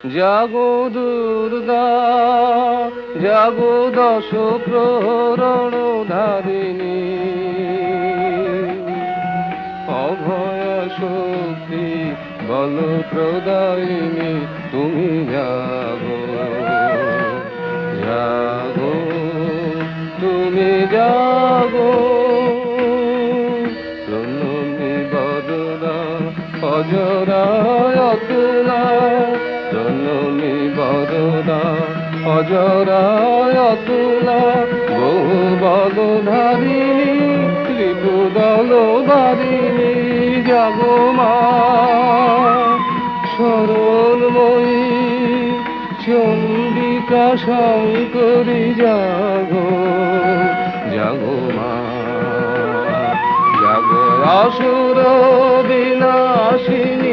জাগো দুর্গা জাগো দশ প্রহরণ ধারিণী, অভয় শক্তি বল প্রদায়িনী তুমি জাগো, জাগো তুমি জাগো। প্রণমী বরদা অজরায় অতুলা, প্রণমী বরদা অজরায় অতুলা, বহু বলধারিণী ত্রিপুদল বারিণী জাগো মা শরণময়ী চণ্ডিকা শঙ্করী জাগো, জাগো মা জাগো। অসুর বিনাশিনী